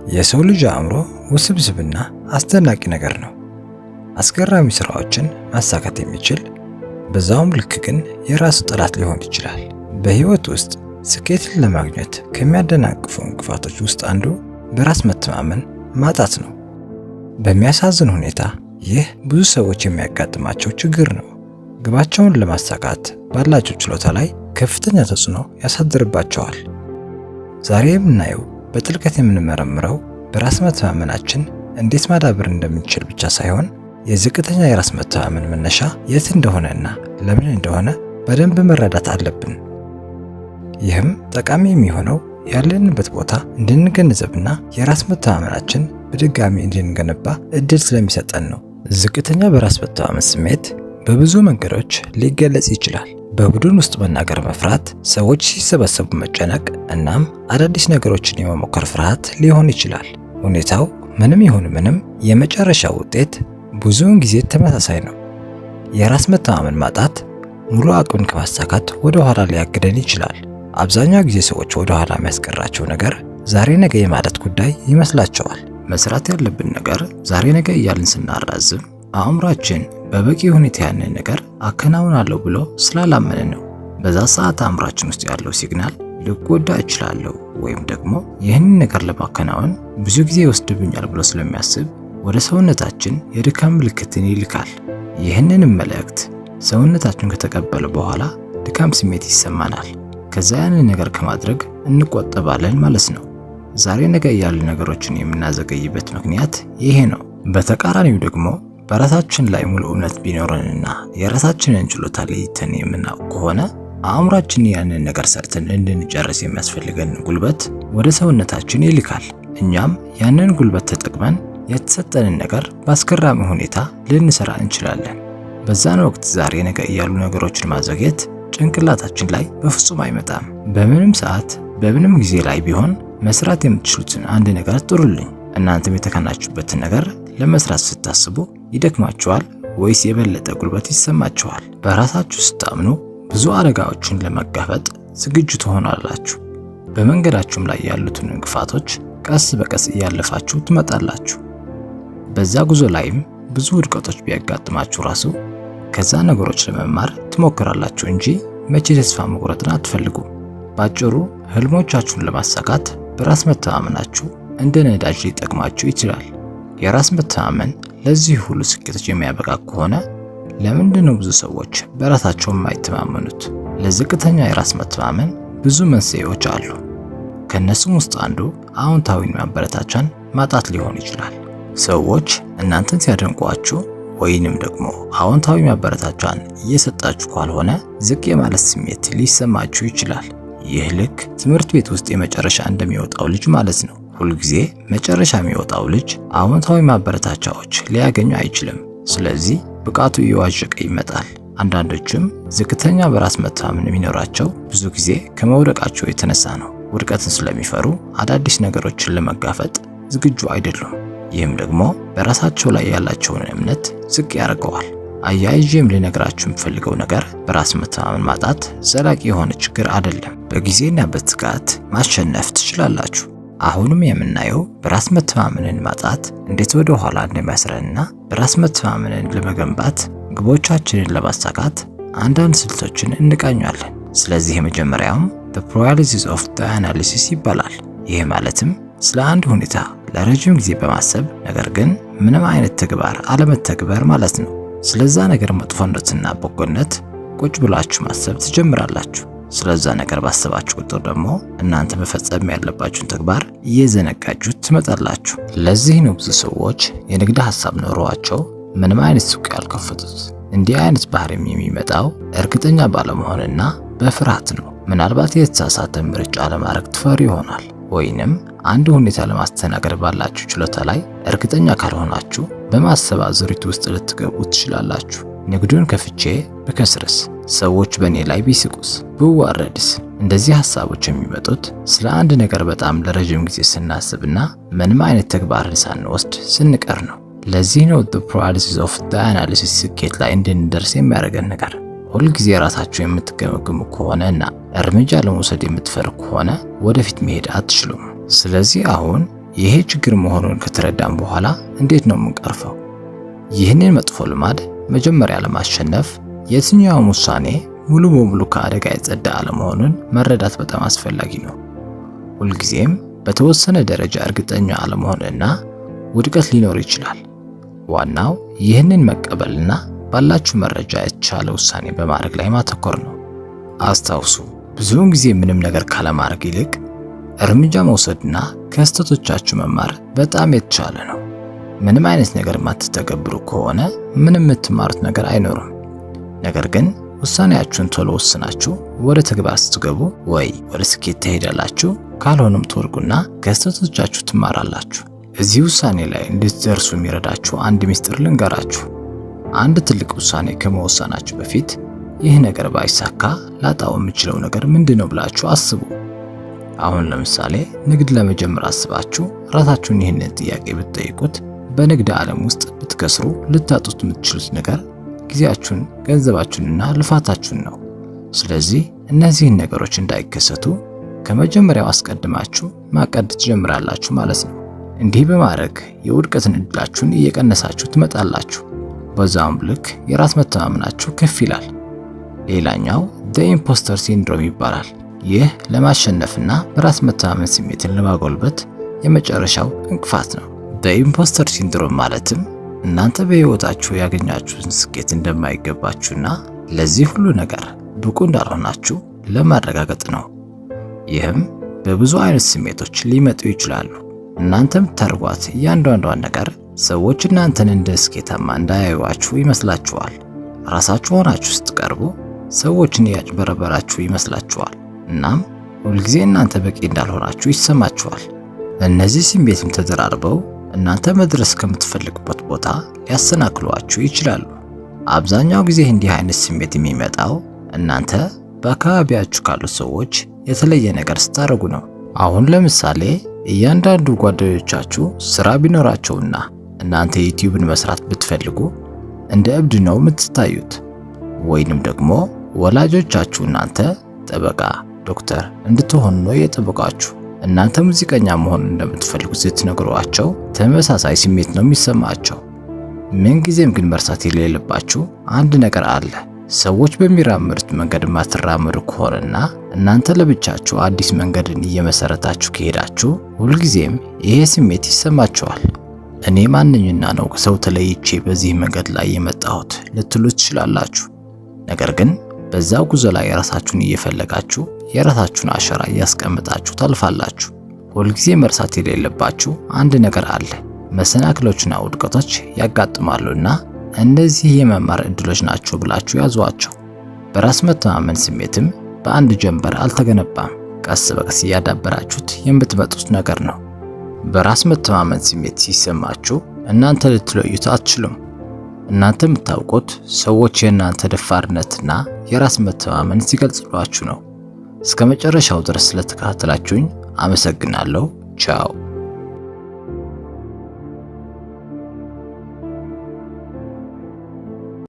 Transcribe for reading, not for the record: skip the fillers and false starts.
የሰው ልጅ አእምሮ ውስብስብና አስደናቂ ነገር ነው። አስገራሚ ስራዎችን ማሳካት የሚችል በዛውም ልክ ግን የራሱ ጠላት ሊሆን ይችላል። በህይወት ውስጥ ስኬትን ለማግኘት ከሚያደናቅፉ እንቅፋቶች ውስጥ አንዱ በራስ መተማመን ማጣት ነው። በሚያሳዝን ሁኔታ ይህ ብዙ ሰዎች የሚያጋጥማቸው ችግር ነው። ግባቸውን ለማሳካት ባላቸው ችሎታ ላይ ከፍተኛ ተጽዕኖ ያሳድርባቸዋል። ዛሬ የምናየው በጥልቀት የምንመረምረው በራስ መተማመናችን እንዴት ማዳበር እንደምንችል ብቻ ሳይሆን የዝቅተኛ የራስ መተማመን መነሻ የት እንደሆነና ለምን እንደሆነ በደንብ መረዳት አለብን። ይህም ጠቃሚ የሚሆነው ያለንበት ቦታ እንድንገነዘብና የራስ መተማመናችን በድጋሚ እንድንገነባ እድል ስለሚሰጠን ነው። ዝቅተኛ በራስ መተማመን ስሜት በብዙ መንገዶች ሊገለጽ ይችላል። በቡድን ውስጥ መናገር መፍራት፣ ሰዎች ሲሰበሰቡ መጨነቅ፣ እናም አዳዲስ ነገሮችን የመሞከር ፍርሃት ሊሆን ይችላል። ሁኔታው ምንም ይሁን ምንም የመጨረሻው ውጤት ብዙውን ጊዜ ተመሳሳይ ነው። የራስ መተማመን ማጣት ሙሉ አቅምን ከማሳካት ወደ ኋላ ሊያግደን ይችላል። አብዛኛው ጊዜ ሰዎች ወደ ኋላ የሚያስቀራቸው ነገር ዛሬ ነገ የማለት ጉዳይ ይመስላቸዋል። መስራት ያለብን ነገር ዛሬ ነገ እያልን ስናራዝም አእምሯችን በበቂ ሁኔታ ያንን ነገር አከናውናለሁ ብሎ ስላላመነ ነው። በዛ ሰዓት አእምሯችን ውስጥ ያለው ሲግናል ልጎዳ እችላለሁ ወይም ደግሞ ይህንን ነገር ለማከናወን ብዙ ጊዜ ይወስድብኛል ብሎ ስለሚያስብ ወደ ሰውነታችን የድካም ምልክትን ይልካል። ይህንንም መልእክት ሰውነታችን ከተቀበለ በኋላ ድካም ስሜት ይሰማናል። ከዛ ያንን ነገር ከማድረግ እንቆጠባለን ማለት ነው። ዛሬ ነገ ያሉ ነገሮችን የምናዘገይበት ምክንያት ይሄ ነው። በተቃራኒው ደግሞ በራሳችን ላይ ሙሉ እምነት ቢኖረንና የራሳችንን ችሎታ ለይተን የምናውቅ ከሆነ አእምሯችን ያንን ነገር ሰርተን እንድንጨርስ የሚያስፈልገን ጉልበት ወደ ሰውነታችን ይልካል። እኛም ያንን ጉልበት ተጠቅመን የተሰጠንን ነገር በአስገራሚ ሁኔታ ልንሰራ እንችላለን። በዛን ወቅት ዛሬ ነገ ያሉ ነገሮችን ማዘግየት ጭንቅላታችን ላይ በፍጹም አይመጣም። በምንም ሰዓት በምንም ጊዜ ላይ ቢሆን መስራት የምትችሉትን አንድ ነገር ጥሩልኝ። እናንተም የተከናችሁበትን ነገር ለመስራት ስታስቡ ይደክማችኋል ወይስ የበለጠ ጉልበት ይሰማችኋል? በራሳችሁ ስታምኑ ብዙ አደጋዎችን ለመጋፈጥ ዝግጁ ትሆናላችሁ። በመንገዳችሁም ላይ ያሉትን እንቅፋቶች ቀስ በቀስ እያለፋችሁ ትመጣላችሁ። በዛ ጉዞ ላይም ብዙ ውድቀቶች ቢያጋጥማችሁ ራሱ ከዛ ነገሮች ለመማር ትሞክራላችሁ እንጂ መቼ ተስፋ መቁረጥን አትፈልጉም። ባጭሩ ህልሞቻችሁን ለማሳካት በራስ መተማመናችሁ እንደ ነዳጅ ሊጠቅማችሁ ይችላል። የራስ መተማመን ለዚህ ሁሉ ስኬቶች የሚያበቃ ከሆነ ለምንድን ነው ብዙ ሰዎች በራሳቸው የማይተማመኑት? ለዝቅተኛ የራስ መተማመን ብዙ መንስኤዎች አሉ። ከነሱም ውስጥ አንዱ አዎንታዊ ማበረታቻን ማጣት ሊሆን ይችላል። ሰዎች እናንተን ሲያደንቋችሁ ወይንም ደግሞ አዎንታዊ ማበረታቻን እየሰጣችሁ ካልሆነ ዝቅ የማለት ስሜት ሊሰማችሁ ይችላል። ይህ ልክ ትምህርት ቤት ውስጥ የመጨረሻ እንደሚወጣው ልጅ ማለት ነው። ሁልጊዜ መጨረሻ የሚወጣው ልጅ አዎንታዊ ማበረታቻዎች ሊያገኙ አይችልም። ስለዚህ ብቃቱ እየዋዠቀ ይመጣል። አንዳንዶችም ዝቅተኛ በራስ መተማመን የሚኖራቸው ብዙ ጊዜ ከመውደቃቸው የተነሳ ነው። ውድቀትን ስለሚፈሩ አዳዲስ ነገሮችን ለመጋፈጥ ዝግጁ አይደሉም። ይህም ደግሞ በራሳቸው ላይ ያላቸውን እምነት ዝቅ ያደርገዋል። አያይዤም ልነግራችሁ የምፈልገው ነገር በራስ መተማመን ማጣት ዘላቂ የሆነ ችግር አይደለም። በጊዜና በትጋት ማሸነፍ ትችላላችሁ። አሁንም የምናየው በራስ መተማመንን ማጣት እንዴት ወደ ኋላ እንደሚያስረንና በራስ መተማመንን ለመገንባት ግቦቻችንን ለማሳካት አንዳንድ ስልቶችን እንቃኛለን። ስለዚህ የመጀመሪያውም the paralysis of the analysis ይባላል። ይህ ማለትም ስለ አንድ ሁኔታ ለረጅም ጊዜ በማሰብ ነገር ግን ምንም አይነት ተግባር አለመተግበር ማለት ነው። ስለዛ ነገር መጥፎነትና በጎነት ቁጭ ብላችሁ ማሰብ ትጀምራላችሁ። ስለዛ ነገር ባሰባችሁ ቁጥር ደግሞ እናንተ መፈጸም ያለባችሁን ተግባር እየዘነጋችሁ ትመጣላችሁ። ለዚህ ነው ብዙ ሰዎች የንግድ ሐሳብ ኖሯቸው ምንም አይነት ሱቅ ያልከፈቱት። እንዲህ አይነት ባህሪም የሚመጣው እርግጠኛ ባለመሆንና በፍርሃት ነው። ምናልባት የተሳሳተ ምርጫ ለማድረግ ትፈሩ ይሆናል፣ ወይንም አንድ ሁኔታ ለማስተናገድ ባላችሁ ችሎታ ላይ እርግጠኛ ካልሆናችሁ በማሰብ አዙሪት ውስጥ ልትገቡ ትችላላችሁ። ንግዱን ከፍቼ ብከስርስ? ሰዎች በእኔ ላይ ቢስቁስ? ብዋረድስ? እንደዚህ ሐሳቦች የሚመጡት ስለ አንድ ነገር በጣም ለረጅም ጊዜ ስናስብና ምንም አይነት ተግባርን ሳንወስድ ስንቀር ነው። ለዚህ ነው the paralysis of the analysis ስኬት ላይ እንድንደርስ የሚያደርገን ነገር። ሁልጊዜ ራሳችሁ የምትገመግሙ ከሆነና እርምጃ ለመውሰድ የምትፈሩ ከሆነ ወደፊት መሄድ አትችሉም። ስለዚህ አሁን ይሄ ችግር መሆኑን ከተረዳን በኋላ እንዴት ነው የምንቀርፈው? ይህንን መጥፎ ልማድ መጀመሪያ ለማሸነፍ የትኛውም ውሳኔ ሙሉ በሙሉ ከአደጋ የጸዳ አለመሆኑን መረዳት በጣም አስፈላጊ ነው። ሁልጊዜም በተወሰነ ደረጃ እርግጠኛ አለመሆንና ውድቀት ሊኖር ይችላል። ዋናው ይህንን መቀበልና ባላችሁ መረጃ የተሻለ ውሳኔ በማድረግ ላይ ማተኮር ነው። አስታውሱ፣ ብዙውን ጊዜ ምንም ነገር ካለማድረግ ይልቅ እርምጃ መውሰድና ከስህተቶቻችሁ መማር በጣም የተሻለ ነው። ምንም አይነት ነገር የማትተገብሩ ከሆነ ምንም የምትማሩት ነገር አይኖርም። ነገር ግን ውሳኔያችሁን ቶሎ ወስናችሁ ወደ ተግባር ስትገቡ ወይ ወደ ስኬት ትሄዳላችሁ፣ ካልሆነም ትወድቁና ከስህተቶቻችሁ ትማራላችሁ። እዚህ ውሳኔ ላይ እንድትደርሱ የሚረዳችሁ አንድ ሚስጥር ልንገራችሁ። አንድ ትልቅ ውሳኔ ከመወሰናችሁ በፊት ይህ ነገር ባይሳካ ላጣው የምችለው ነገር ምንድነው ብላችሁ አስቡ። አሁን ለምሳሌ ንግድ ለመጀመር አስባችሁ ራሳችሁን ይህንን ጥያቄ ብትጠይቁት በንግድ ዓለም ውስጥ ብትከስሩ ልታጡት የምትችሉት ነገር ጊዜያችሁን፣ ገንዘባችሁንና ልፋታችሁን ነው። ስለዚህ እነዚህን ነገሮች እንዳይከሰቱ ከመጀመሪያው አስቀድማችሁ ማቀድ ትጀምራላችሁ ማለት ነው። እንዲህ በማድረግ የውድቀትን እድላችሁን እየቀነሳችሁ ትመጣላችሁ። በዛውም ልክ የራስ መተማመናችሁ ከፍ ይላል። ሌላኛው ኢምፖስተር ሲንድሮም ይባላል። ይህ ለማሸነፍና በራስ መተማመን ስሜትን ለማጎልበት የመጨረሻው እንቅፋት ነው። ኢምፖስተር ሲንድሮም ማለትም እናንተ በህይወታችሁ ያገኛችሁትን ስኬት እንደማይገባችሁና ለዚህ ሁሉ ነገር ብቁ እንዳልሆናችሁ ለማረጋገጥ ነው። ይህም በብዙ አይነት ስሜቶች ሊመጡ ይችላሉ። እናንተ የምታደርጓት እያንዳንዷን ነገር ሰዎች እናንተን እንደ ስኬታማ እንዳያዩዋችሁ ይመስላችኋል። ራሳችሁ ሆናችሁ ስትቀርቡ ሰዎችን እያጭበረበራችሁ ይመስላችኋል። እናም ሁልጊዜ እናንተ በቂ እንዳልሆናችሁ ይሰማችኋል። እነዚህ ስሜትም ተደራርበው እናንተ መድረስ ከምትፈልጉበት ቦታ ሊያሰናክሏችሁ ይችላሉ። አብዛኛው ጊዜ እንዲህ አይነት ስሜት የሚመጣው እናንተ በአካባቢያችሁ ካሉት ሰዎች የተለየ ነገር ስታደርጉ ነው። አሁን ለምሳሌ እያንዳንዱ ጓደኞቻችሁ ስራ ቢኖራቸውና እናንተ ዩቲዩብን መስራት ብትፈልጉ እንደ እብድ ነው የምትታዩት። ወይንም ደግሞ ወላጆቻችሁ እናንተ ጠበቃ፣ ዶክተር እንድትሆኑ ነው የጠበቃችሁ። እናንተ ሙዚቀኛ መሆን እንደምትፈልጉ ስትነግሯቸው ተመሳሳይ ስሜት ነው የሚሰማቸው። ምንጊዜም ግን መርሳት የሌለባችሁ አንድ ነገር አለ። ሰዎች በሚራመዱት መንገድ ማትራመዱ ከሆነና እናንተ ለብቻችሁ አዲስ መንገድን እየመሰረታችሁ ከሄዳችሁ ሁልጊዜም ይሄ ስሜት ይሰማችኋል። እኔ ማንኝና ነው ሰው ተለይቼ በዚህ መንገድ ላይ የመጣሁት ልትሉ ትችላላችሁ። ነገር ግን በዛው ጉዞ ላይ የራሳችሁን እየፈለጋችሁ የራሳችሁን አሻራ እያስቀምጣችሁ ታልፋላችሁ። ሁልጊዜ መርሳት የሌለባችሁ አንድ ነገር አለ። መሰናክሎችና ውድቀቶች ያጋጥማሉና እነዚህ የመማር እድሎች ናቸው ብላችሁ ያዟቸው። በራስ መተማመን ስሜትም በአንድ ጀንበር አልተገነባም። ቀስ በቀስ እያዳበራችሁት የምትመጡት ነገር ነው። በራስ መተማመን ስሜት ሲሰማችሁ እናንተ ልትለዩት አትችሉም። እናንተ የምታውቁት ሰዎች የእናንተ ደፋርነትና የራስ መተማመን ሲገልጽሏችሁ ነው። እስከ መጨረሻው ድረስ ስለተከታተላችሁኝ አመሰግናለሁ። ቻው።